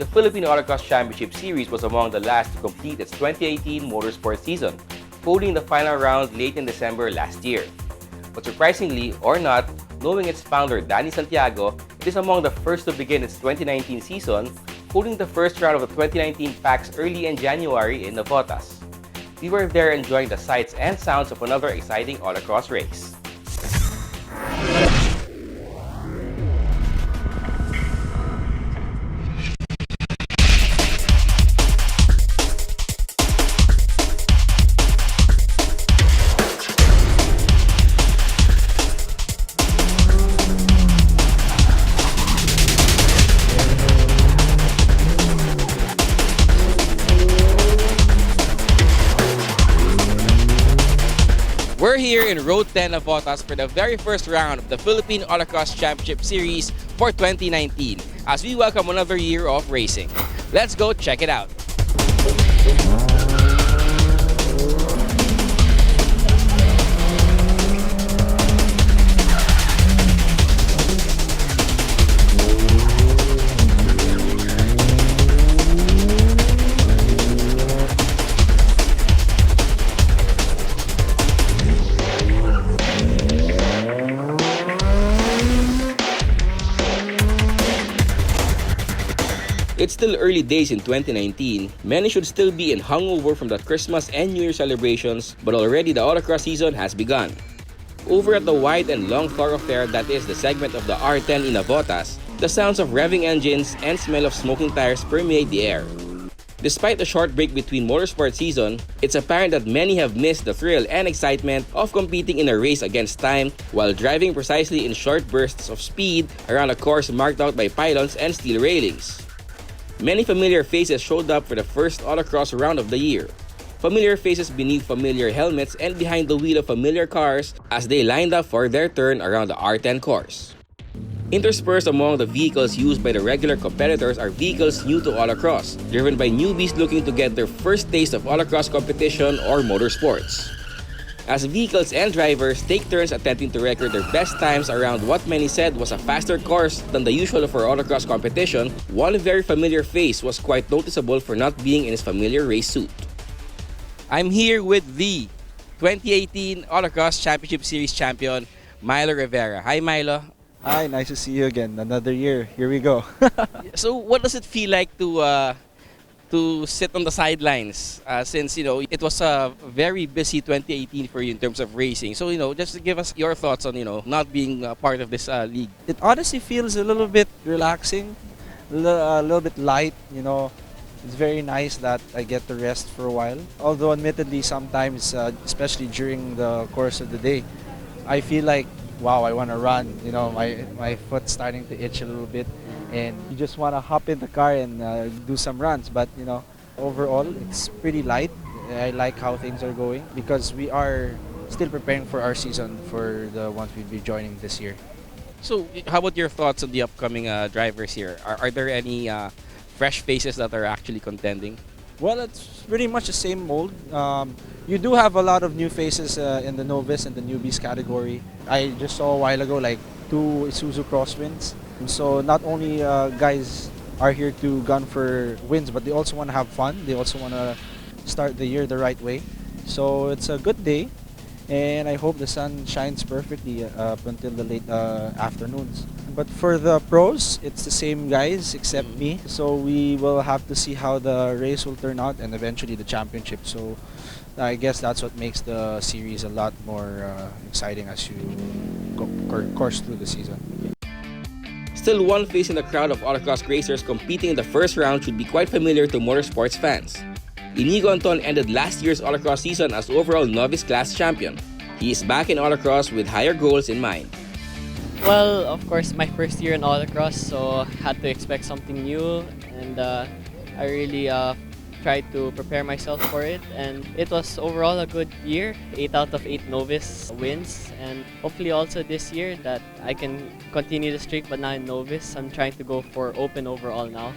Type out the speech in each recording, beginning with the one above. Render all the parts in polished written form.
the Philippine Autocross Championship Series was among the last to complete its 2018 motorsports season, folding the final round late in December last year. But surprisingly or not, knowing its founder Danny Santiago, it is among the first to begin its 2019 season, holding the first round of the 2019 PAX early in January in Navotas. We were there enjoying the sights and sounds of another exciting autocross race. We're here in Road 10 Navotas for the very first round of the Philippine Autocross Championship Series for 2019 as we welcome another year of racing. Let's go check it out. It's still early days in 2019. Many should still be in hangover from the Christmas and New Year celebrations, but already the autocross season has begun. Over at the wide and long thoroughfare that is the segment of the R10 in Navotas, the sounds of revving engines and smell of smoking tires permeate the air. Despite the short break between motorsport season, it's apparent that many have missed the thrill and excitement of competing in a race against time while driving precisely in short bursts of speed around a course marked out by pylons and steel railings. Many familiar faces showed up for the first autocross round of the year. Familiar faces beneath familiar helmets and behind the wheel of familiar cars as they lined up for their turn around the R10 course. Interspersed among the vehicles used by the regular competitors are vehicles new to autocross, driven by newbies looking to get their first taste of autocross competition or motorsports. As vehicles and drivers take turns attempting to record their best times around what many said was a faster course than the usual for autocross competition, one very familiar face was quite noticeable for not being in his familiar race suit. I'm here with the 2018 Autocross Championship Series champion, Milo Rivera. Hi Milo. Hi, nice to see you again. Another year. Here we go. So what does it feel like to sit on the sidelines since it was a very busy 2018 for you in terms of racing? So just to give us your thoughts on not being part of this league. It honestly feels a little bit relaxing, a little bit light. It's very nice that I get to rest for a while. Although admittedly sometimes, especially during the course of the day, I feel like, wow, I want to run. My foot's starting to itch a little bit. And you just want to hop in the car and do some runs. But, overall, it's pretty light. I like how things are going because we are still preparing for our season for the ones we'll be joining this year. So how about your thoughts on the upcoming drivers here? Are there any fresh faces that are actually contending? Well, it's pretty much the same mold. You do have a lot of new faces in the novice and the newbies category. I just saw a while ago like 2 Isuzu crosswinds. So not only guys are here to gun for wins, but they also want to have fun. They also want to start the year the right way. So it's a good day, and I hope the sun shines perfectly up until the late afternoons. But for the pros, it's the same guys except me. So we will have to see how the race will turn out and eventually the championship. So I guess that's what makes the series a lot more exciting as you course through the season. Still, one face in the crowd of autocross racers competing in the first round should be quite familiar to motorsports fans. Inigo Anton ended last year's autocross season as overall novice class champion. He is back in autocross with higher goals in mind. Well, of course, my first year in autocross, so had to expect something new, and I really tried to prepare myself for it, and it was overall a good year. 8 out of 8 novice wins, and hopefully also this year that I can continue the streak, but not in novice. I'm trying to go for open overall now,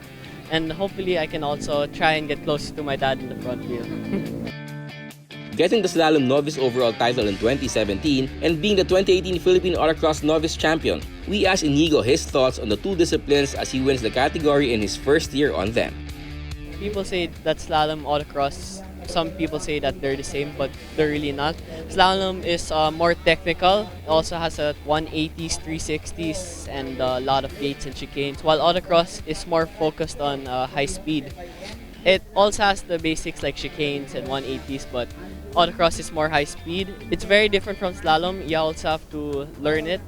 and hopefully I can also try and get close to my dad in the front wheel. getting the slalom novice overall title in 2017 and being the 2018 Philippine Autocross novice champion. We asked Inigo his thoughts on the two disciplines as he wins the category in his first year on them. People say that slalom, autocross, some people say that they're the same, but they're really not. Slalom is more technical. It also has a 180s, 360s, and a lot of gates and chicanes, while autocross is more focused on high speed. It also has the basics like chicanes and 180s, but autocross is more high speed. It's very different from slalom. You also have to learn it,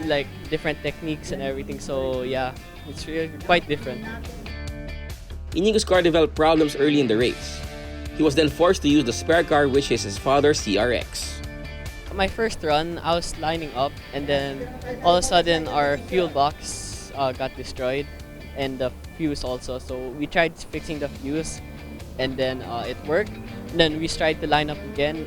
like different techniques and everything. So yeah, it's really quite different. Inigo's car developed problems early in the race. He was then forced to use the spare car, which is his father's CRX. My first run, I was lining up, and then all of a sudden our fuel box got destroyed, and the fuse also. So we tried fixing the fuse, and then it worked. Then we tried to line up again,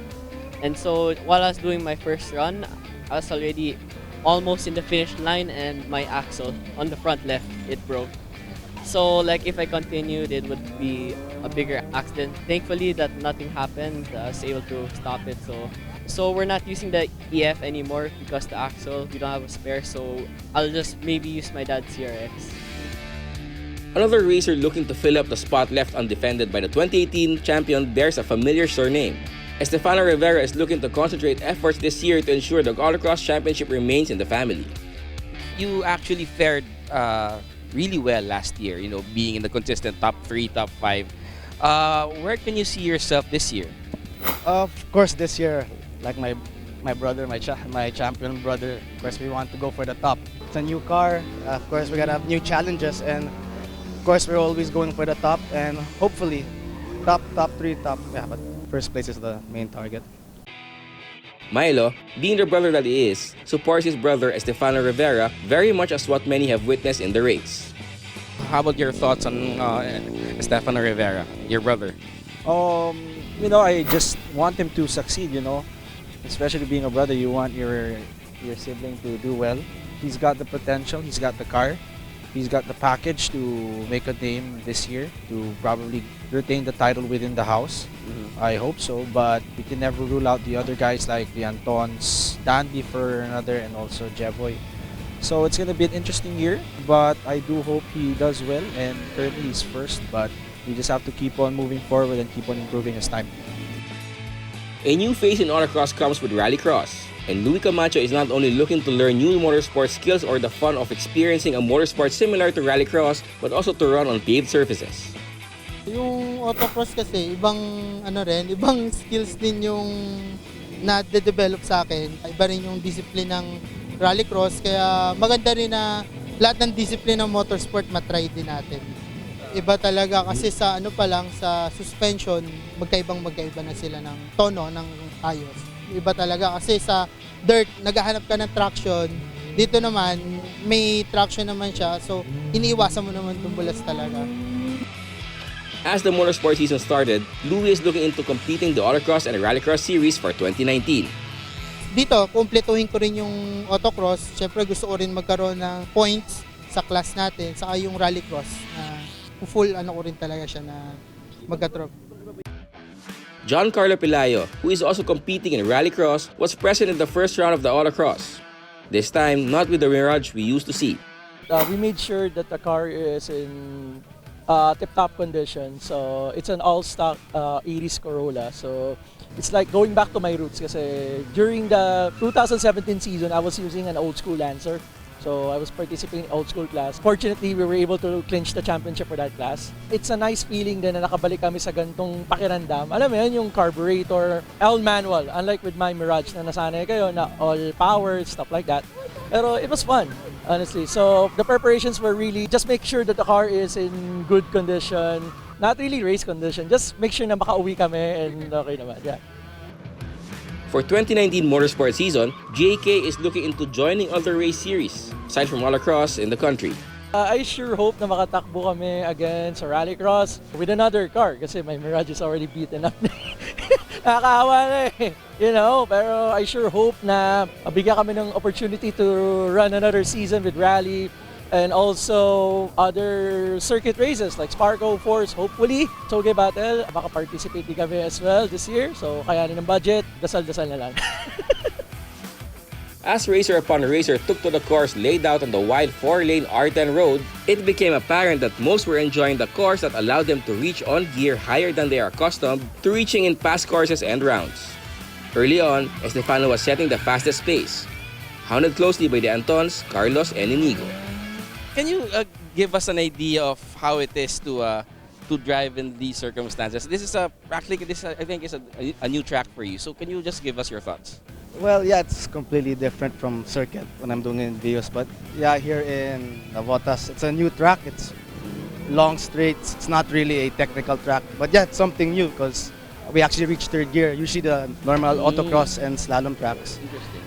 and so while I was doing my first run, I was already almost in the finish line, and my axle on the front left, it broke. So like if I continued, it would be a bigger accident. Thankfully that nothing happened. I was able to stop it. So we're not using the EF anymore because the axle, we don't have a spare. So I'll just maybe use my dad's CRX. Another racer looking to fill up the spot left undefended by the 2018 champion bears a familiar surname. Estefano Rivera is looking to concentrate efforts this year to ensure the Autocross Championship remains in the family. You actually fared really well last year, you know, being in the consistent top 3, top 5. Where can you see yourself this year? Of course, this year, like my brother, my champion brother, of course, we want to go for the top. It's a new car. Of course, we're gonna have new challenges, and of course, we're always going for the top, and hopefully, top 3, top. Yeah, but first place is the main target. Milo, being the brother that he is, supports his brother Estefano Rivera very much as what many have witnessed in the race. How about your thoughts on Stefano Rivera, your brother? I just want him to succeed, especially being a brother, you want your sibling to do well. He's got the potential, he's got the car, he's got the package to make a name this year, to probably retain the title within the house. I hope so, but we can never rule out the other guys like the Antons, Dandy for another, and also Jevoy. So it's going to be an interesting year, but I do hope he does well, and currently he's first, but we just have to keep on moving forward and keep on improving his time. A new phase in autocross comes with rallycross, and Louis Camacho is not only looking to learn new motorsport skills or the fun of experiencing a motorsport similar to rallycross, but also to run on paved surfaces. Yung autocross kasi, ibang skills din yung na-develop sa akin. Iba rin yung discipline ng rallycross, kaya maganda rin na lahat ng discipline ng motorsport matry din natin. Iba talaga kasi sa sa suspension, magkaiba na sila ng tono ng ayos. Iba talaga kasi sa dirt, naghahanap ka ng traction. Dito naman, may traction naman siya, so iniiwasan mo naman tumbulas talaga. As the motorsport season started, Louis is looking into completing the Autocross and Rallycross series for 2019. Dito, kumpletuhin ko rin yung autocross. Siyempre gusto ko rin magkaroon ng points sa class natin, saka yung rallycross na full ko rin talaga siya na magka-trophy. John Carlo Pelayo, who is also competing in Rallycross, was present in the first round of the Autocross. This time, not with the Mirage we used to see. We made sure that the car is in tip-top condition. So it's an all-stock 80s Corolla. So it's like going back to my roots kasi during the 2017 season, I was using an old school Lancer. So I was participating in old school class. Fortunately, we were able to clinch the championship for that class. It's a nice feeling din na nakabalik kami sa gantong pakiramdam. Alam mo yun, yung carburetor, all manual. Unlike with my Mirage na nasanay kayo na all power, stuff like that. Pero it was fun, honestly. So the preparations were really just make sure that the car is in good condition. Not really race condition, just make sure na makauwi kami and okay naman. Yeah. For 2019 motorsport season, JK is looking into joining other race series, aside from autocross in the country. I sure hope na makatakbo kami again sa Rallycross with another car kasi my Mirage is already beaten up. Nakakaawa na eh. Pero I sure hope na mabigyan kami ng opportunity to run another season with Rally. And also other circuit races like Sparko, Force, hopefully. Toge Battle, baka participate din kami as well this year. So kayanin ng budget, dasal-dasal na lang. As racer upon racer took to the course laid out on the wide 4-lane R10 road, it became apparent that most were enjoying the course that allowed them to reach on gear higher than they are accustomed to reaching in past courses and rounds. Early on, Estefano was setting the fastest pace, hounded closely by the Antons, Carlos, and Inigo. Can you give us an idea of how it is to drive in these circumstances? This is actually I think is a new track for you. So can you just give us your thoughts? Well, yeah, it's completely different from circuit when I'm doing it in videos. But yeah, here in Navotas, it's a new track. It's long straights. It's not really a technical track. But yeah, it's something new because we actually reached third gear. Usually the normal autocross and slalom tracks,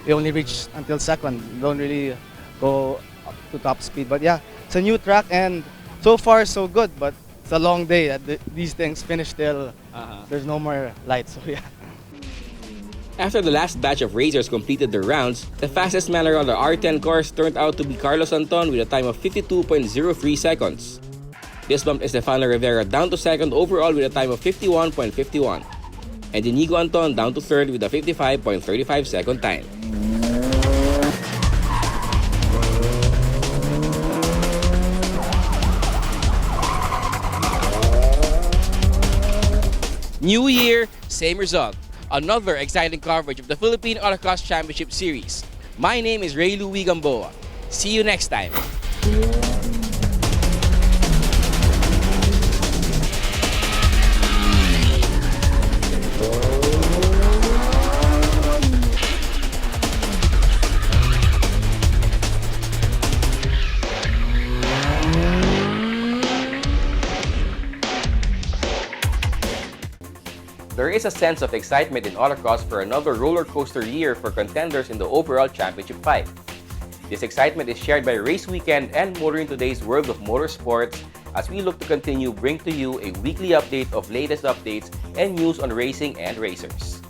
we only reach until second. We don't really go up to top speed. But yeah, it's a new track and so far so good. But it's a long day. These things finish till there's no more lights. So yeah. After the last batch of racers completed their rounds, the fastest man around the R10 course turned out to be Carlos Anton with a time of 52.03 seconds. This bumped Estefano Rivera down to second overall with a time of 51.51, and Inigo Anton down to third with a 55.35 second time. New year, same result. Another exciting coverage of the Philippine Autocross Championship Series. My name is Ray Louis Gamboa. See you next time. There is a sense of excitement in autocross for another roller coaster year for contenders in the overall Championship 5. This excitement is shared by Race Weekend and Motoring Today's World of Motorsports as we look to continue bring to you a weekly update of latest updates and news on racing and racers.